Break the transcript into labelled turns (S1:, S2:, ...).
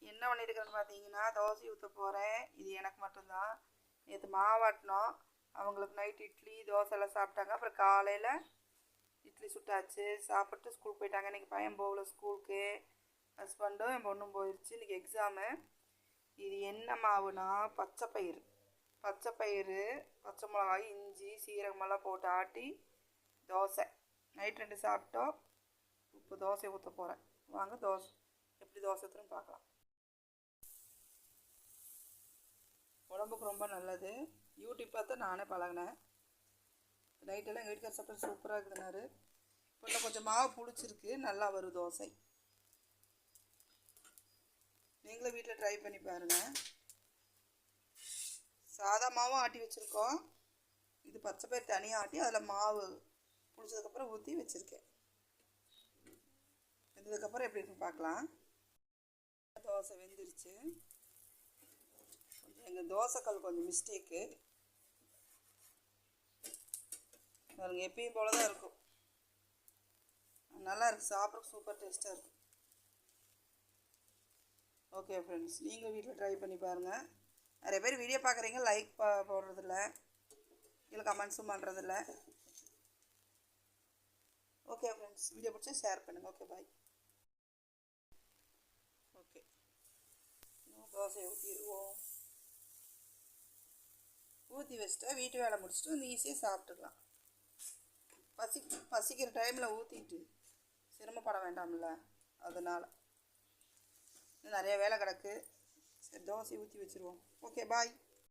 S1: என்ன பண்ணியிருக்கேன்னு பார்த்தீங்கன்னா, தோசை ஊற்ற போகிறேன். இது எனக்கு மட்டும்தான். நேற்று மாவாட்டினோம். அவங்களுக்கு நைட் இட்லி தோசைலாம் சாப்பிட்டாங்க. அப்புறம் காலையில் இட்லி சுட்டாச்சு. சாப்பிட்டு ஸ்கூலுக்கு போயிட்டாங்க. இன்றைக்கி பையன் போகல ஸ்கூலுக்கு. ஹஸ்பண்டும் என் பொண்ணும் போயிடுச்சு. இன்றைக்கி எக்ஸாமு. இது என்ன மாவுனா பச்சைப்பயிறு, பச்சை மிளகாய், இஞ்சி, சீரகமெல்லாம் போட்டு ஆட்டி தோசை. நைட் 2 சாப்பிட்டோம். இப்போ தோசை ஊற்ற போகிறேன். வாங்க தோசை எப்படி தோசை ஊற்றுன்னு பார்க்கலாம். உடம்புக்கு ரொம்ப நல்லது. யூடியூப் பார்த்து நானே பழகினேன். நைட்டெல்லாம் எங்கள் வீட்டுக்கார சாப்பிட்டு சூப்பராக இருக்குதுனாரு. இப்போ இன்னும் கொஞ்சம் மாவு புளிச்சிருக்கு, நல்லா வரும் தோசை. நீங்களும் வீட்டில் ட்ரை பண்ணி பாருங்கள். சாதா மாவும் ஆட்டி வச்சுருக்கோம். இது பச்சை பயிர் தனியாக ஆட்டி அதில் மாவு புளிச்சதுக்கப்புறம் ஊற்றி வச்சுருக்கேன். வெந்ததுக்கப்புறம் எப்படி இருக்குன்னு பார்க்கலாம். தோசை வெந்துருச்சு. கொஞ்சம் எங்கள் தோசைக்கல் கொஞ்சம் மிஸ்டேக்கு. பாருங்க, எப்பயும் போல தான் இருக்கும். நல்லா இருக்குது, சாப்பிட்றதுக்கு சூப்பர் டேஸ்ட்டாக இருக்கும். ஓகே ஃப்ரெண்ட்ஸ், நீங்கள் வீட்டில் ட்ரை பண்ணி பாருங்கள். நிறைய பேர் வீடியோ பார்க்குறீங்க, லைக் போடுறதில்ல, இல்லை கமெண்ட்ஸும் பண்ணுறதில்ல. ஓகே ஃப்ரெண்ட்ஸ், வீடியோ பிடிச்சா ஷேர் பண்ணுங்கள். Okay bye. ஓகே, தோசையை ஊற்றிடுவோம். ஊற்றி வச்சுட்டா வீட்டு வேலை முடிச்சுட்டு வந்து ஈஸியாக சாப்பிட்டுக்கலாம். பசிக்கிற டைமில் ஊற்றிட்டு சிரமப்பட வேண்டாம்ல, அதனால். இன்னும் நிறைய வேலை கிடக்கு. சரி, தோசை ஊற்றி வச்சுருவோம். Okay bye.